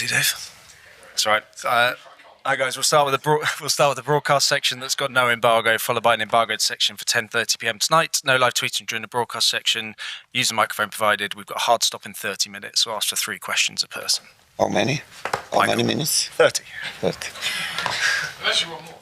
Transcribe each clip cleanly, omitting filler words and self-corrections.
everybody, Dave. That's right. Hi guys. We'll start with the broadcast section that's got no embargo, followed by an embargoed section for 10:30 p.m. tonight. No live tweeting during the broadcast section. Use the microphone provided. We've got a hard stop in 30 minutes. So ask for 3 questions a person. How many? How many minutes? 30. 30.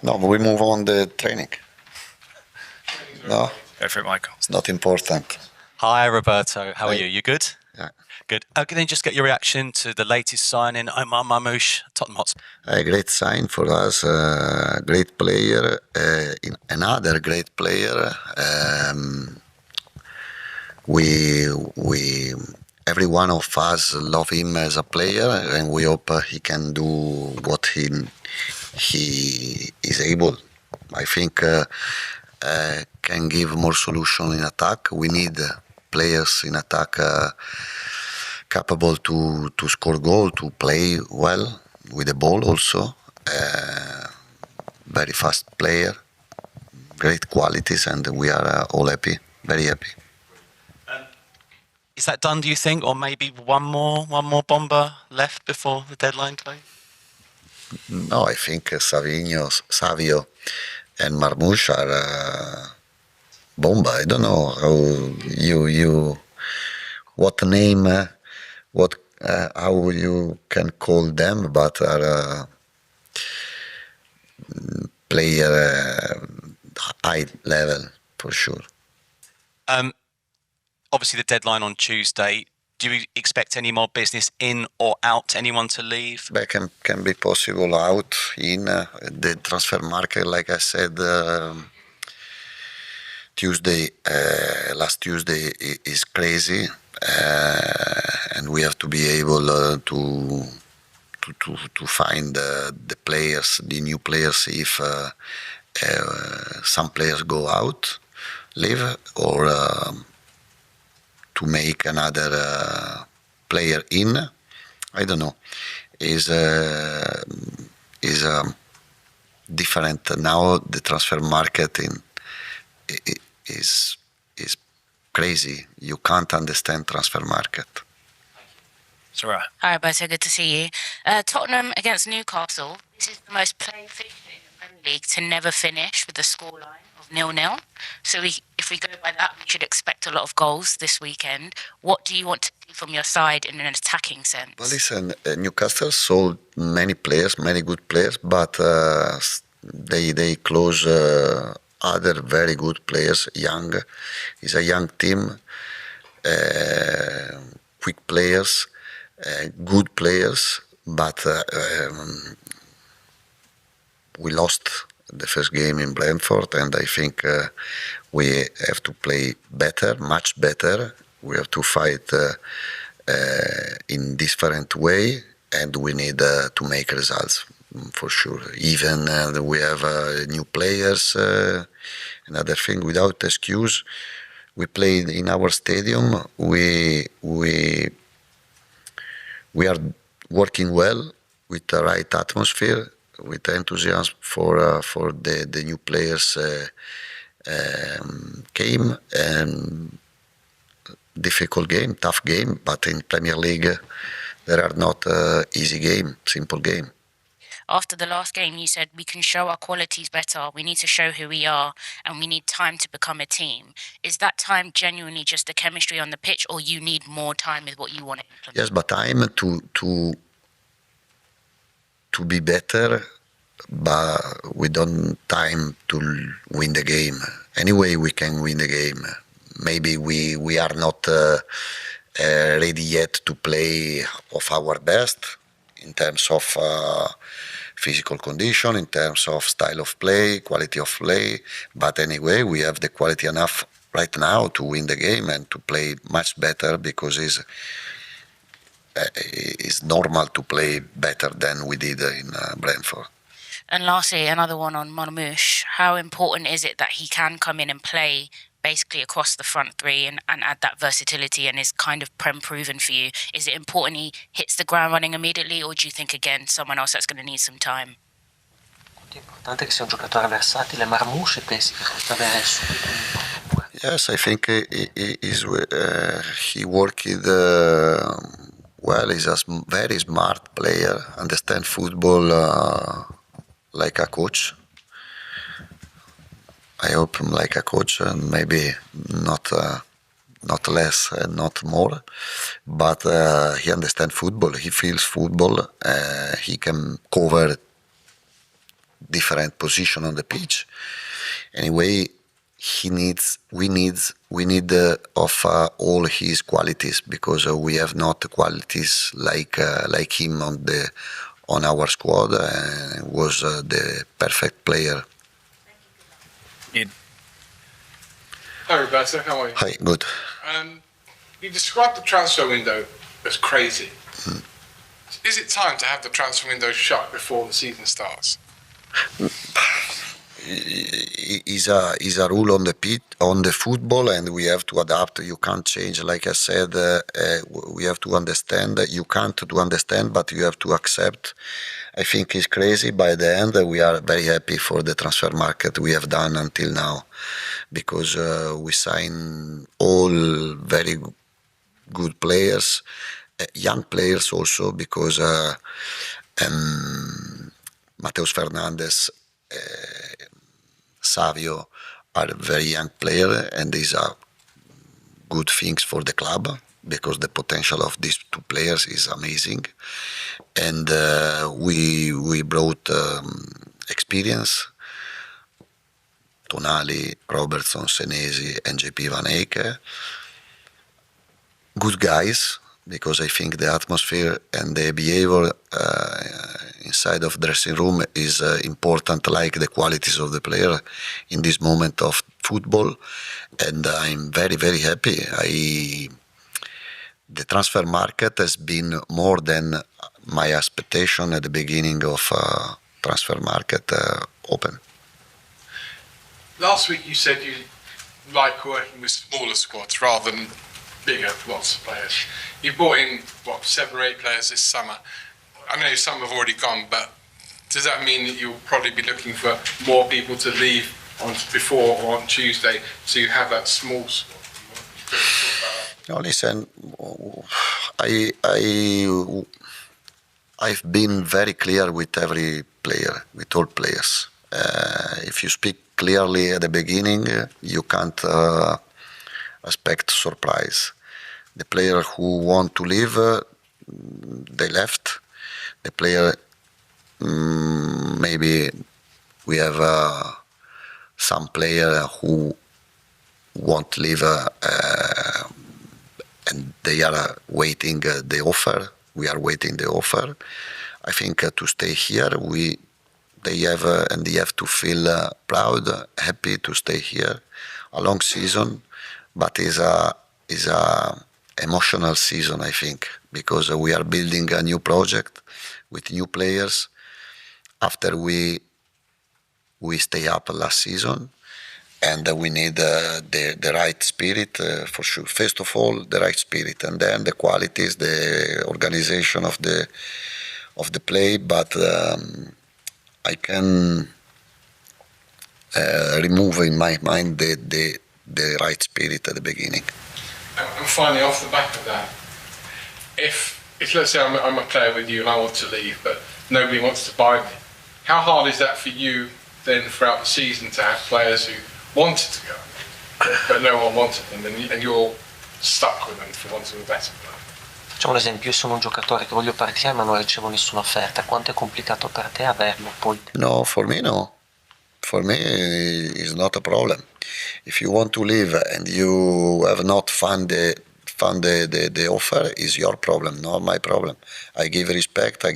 No, but we move on the training. No? Go for it, Michael. It's not important. Hi, Roberto. How are you? You good? Yeah. Good. Can you just get your reaction to the latest signing, Omar Marmoush, Tottenham Hotspur? A great sign for us, great player, another great player. Every one of us love him as a player, and we hope he can do what he is able. I think can give more solution in attack. We need players in attack capable to score goal, to play well with the ball also. Very fast player, great qualities, and we are all happy, very happy. Is that done, do you think, or maybe one more bomber left before the deadline close? No, I think Savio and Marmoush are bomba. I don't know how what name, how you can call them, but are player high level for sure. Obviously, the deadline on Tuesday. Do you expect any more business in or out? Anyone to leave? That can be possible out, in. The transfer market, like I said, last Tuesday is crazy, and we have to be able to find the players, the new players, if some players go out, leave, or to make another player in. I don't know. Is different now. The transfer market is crazy. You can't understand transfer market. Sarah. Hi, Roberto. Good to see you. Tottenham against Newcastle. This is the most played fixture in the Premier League to never finish with a scoreline of 0-0. So if we go by that, we should expect a lot of goals this weekend. What do you want to see from your side in an attacking sense? Well, listen, Newcastle sold many players, many good players, but they close other very good players. Young, it's a young team, quick players, good players, but we lost the first game in Brentford, and I think we have to play better, much better. We have to fight in different way, and we need to make results for sure. Even we have new players. Another thing, without excuse, we played in our stadium. We are working well with the right atmosphere, with enthusiasm for the new players came, and difficult game, tough game, but in Premier League there are not easy game, simple game. After the last game, you said we can show our qualities better, we need to show who we are, and we need time to become a team. Is that time genuinely just the chemistry on the pitch, or you need more time with what you want to implement? Yes, but time to be better, but we don't time to win the game. Anyway, we can win the game. Maybe we are not ready yet to play of our best in terms of physical condition, in terms of style of play, quality of play. But anyway, we have the quality enough right now to win the game and to play much better, because it's normal to play better than we did in Brentford. And lastly, another one on Marmoush. How important is it that he can come in and play basically across the front three and add that versatility, and is kind of proven for you? Is it important he hits the ground running immediately, or do you think, again, someone else that's going to need some time? È importante che sia un giocatore versatile, Marmoush, e pensi che possa avere subito. Yes, I think he worked Well, he's a very smart player, understand football like a coach. I hope him like a coach, and maybe not not less and not more. But he understands football. He feels football. He can cover different position on the pitch. Anyway, we need of all his qualities, because we have not qualities like him on our squad. Was the perfect player. Ian. Hi Roberto, how are you? Hi, good. You described the transfer window as crazy. Is it time to have the transfer window shut before the season starts? Is a rule on the pit on the football, and we have to adapt. You can't change. Like I said, we have to understand. You can't to understand, but you have to accept. I think it's crazy. By the end, we are very happy for the transfer market we have done until now, because we sign all very good players, young players also, because Mateus Fernandes, Savio are very young player, and these are good things for the club, because the potential of these two players is amazing. And we brought experience. Tonali, Robertson, Senesi, and JP Van Eyck. Good guys, because I think the atmosphere and the behavior inside of dressing room is important, like the qualities of the player in this moment of football. And I'm very, very happy. The transfer market has been more than my expectation at the beginning of transfer market open. Last week you said you like working with smaller squads rather than bigger, lots of players. You brought in, 7 or 8 players this summer. I know some have already gone, but does that mean that you'll probably be looking for more people to leave before or on Tuesday, so you have that small squad? No, listen, I've been very clear with every player, with all players. If you speak clearly at the beginning, you can't expect surprise. The player who want to leave, they left. The player, maybe we have some player who won't leave, and they are waiting the offer. We are waiting the offer. I think to stay here, they have to feel proud, happy to stay here. A long season, but is a emotional season, I think, because we are building a new project with new players. After we stay up last season, and we need the right spirit for sure. First of all, the right spirit, and then the qualities, the organization of the play. But I can remove in my mind the right spirit at the beginning. And finally, off the back of that, if let's say I'm a player with you and I want to leave, but nobody wants to buy me, how hard is that for you then throughout the season to have players who wanted to go, but no one wanted them, and you're stuck with them for want of a better player? Facciamo un esempio, io sono un giocatore che voglio partire ma non ricevo nessuna offerta. Quanto è complicato per te averlo poi? No, for me no. For me it's not a problem. If you want to leave and you have not found the offer, is your problem, not my problem. I give respect, I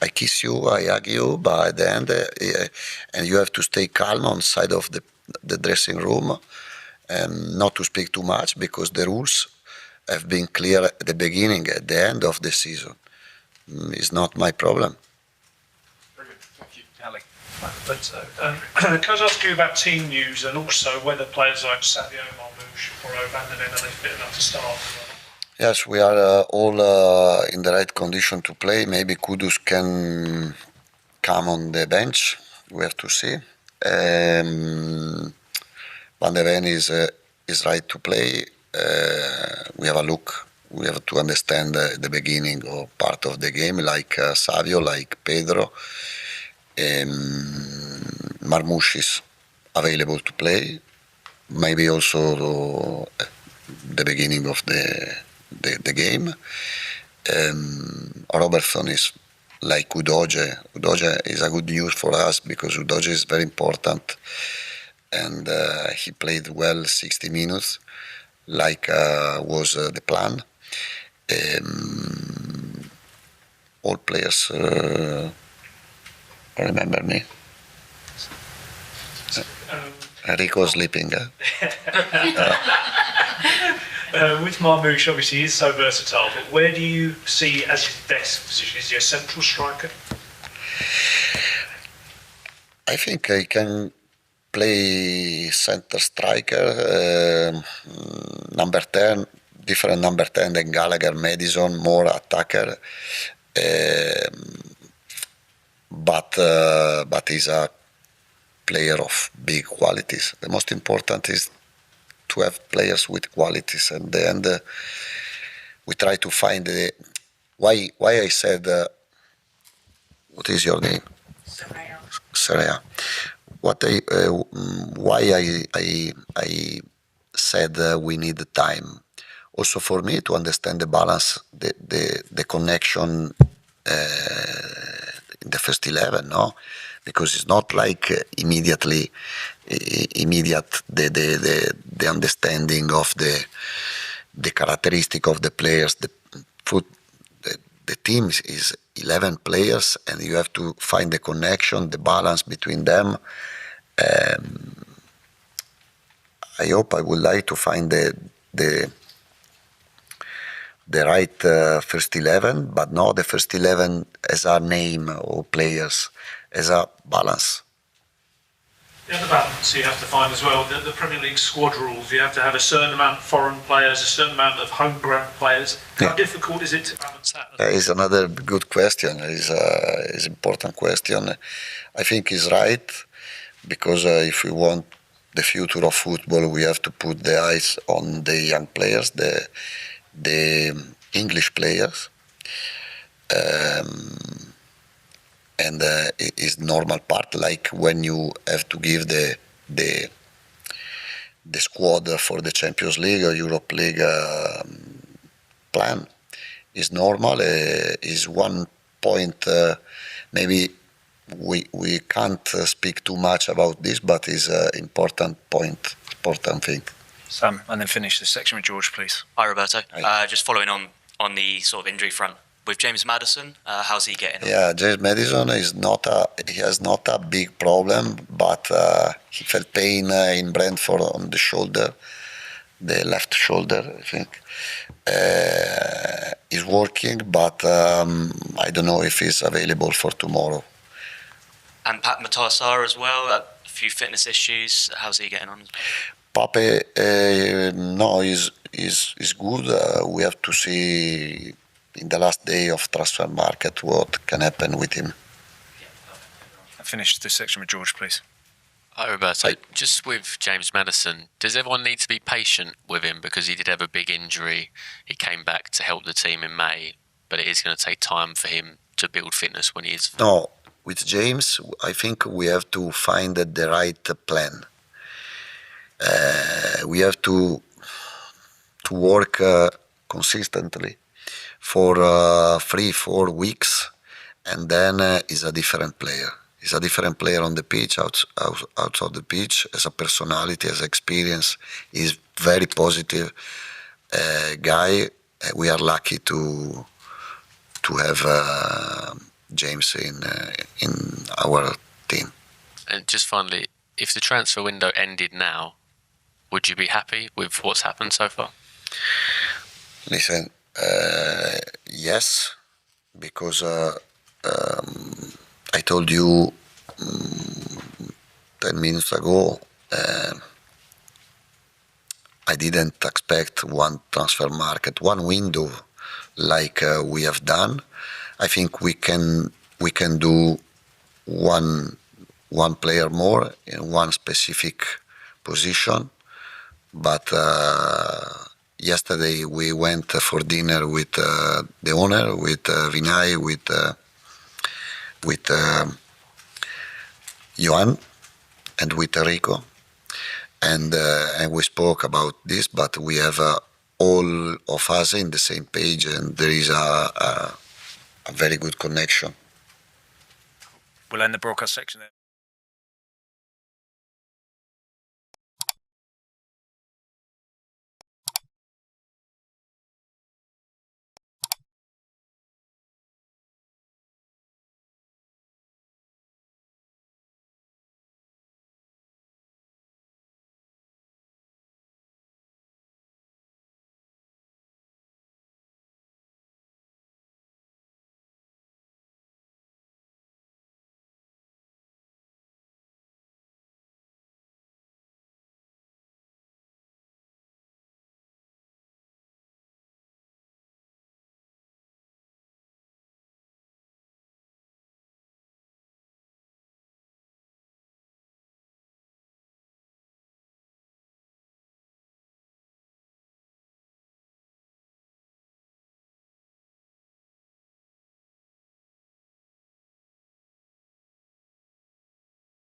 kiss you, I hug you, but at the end, and you have to stay calm on side of the dressing room, and not to speak too much, because the rules have been clear at the beginning, at the end of the season. It's not my problem. Brilliant, thank you. Ali. Can I ask you about team news, and also whether players like Savio and Marmoush or O'Bandanen are they fit enough to start? Yes, we are all in the right condition to play. Maybe Kudus can come on the bench. We have to see. Van de Ven is right to play. we have a look. We have to understand the beginning or part of the game, like Savio, like Pedro. Marmoush is available to play. Maybe also the beginning of the game. Robertson is like Udoge. Udoge is a good news for us because Udoge is very important, and he played well 60 minutes, like was the plan. All players remember me. Enrico sleeping. With Marmoush, obviously, he's so versatile, but where do you see as his best position? Is he a central striker? I think I can play center striker, number 10, different number 10 than Gallagher, Madison, more attacker. But he's a player of big qualities. The most important is to have players with qualities, and then we try to find why I said what is your name? Saraya. Why I said we need time. Also for me to understand the balance, the connection in the first 11, no? Because it's not like immediate the understanding of the characteristic of the players. The team is 11 players, and you have to find the connection, the balance between them. I hope I would like to find the right first 11, but not the first 11 as a name or players, as a balance. The other balance you have to find as well, the Premier League squad rules. You have to have a certain amount of foreign players, a certain amount of homegrown players. How difficult is it to balance that? Is another good question. Is an important question. I think he's right, because if we want the future of football, we have to put the eyes on the young players, the English players. And it is normal part, like when you have to give the squad for the Champions League or Europe League plan. Is normal. Is one point. Maybe we can't speak too much about this, but is an important point, important thing. Sam, and then finish this section with George, please. Hi, Roberto. Hi. Just following on the sort of injury front. With James Maddison, how's he getting on? Yeah, James Madison he has not a big problem, but he felt pain in Brentford on the shoulder, the left shoulder, I think. He's working, but I don't know if he's available for tomorrow. And Pat Matassar as well, a few fitness issues. How's he getting on? Pape, no, is good. We have to see in the last day of transfer market what can happen with him. Finish this section with George, please. Hi, Roberto. Just with James Maddison, does everyone need to be patient with him, because he did have a big injury? He came back to help the team in May, but it is going to take time for him to build fitness when he is. No, with James, I think we have to find the right plan. We have to work consistently for 3-4 weeks, and then he's a different player. He's a different player on the pitch, out of the pitch, as a personality, as experience. He's very positive guy. We are lucky to have James in our team. And just finally, if the transfer window ended now, would you be happy with what's happened so far? Listen, yes, because I told you 10 minutes ago, I didn't expect one transfer market, one window like we have done. I think we can do one player more in one specific position, but Yesterday we went for dinner with the owner, with Vinay, with Johan, and with Enrico, and we spoke about this. But we have all of us in the same page, and there is a very good connection. We'll end the broadcast section there.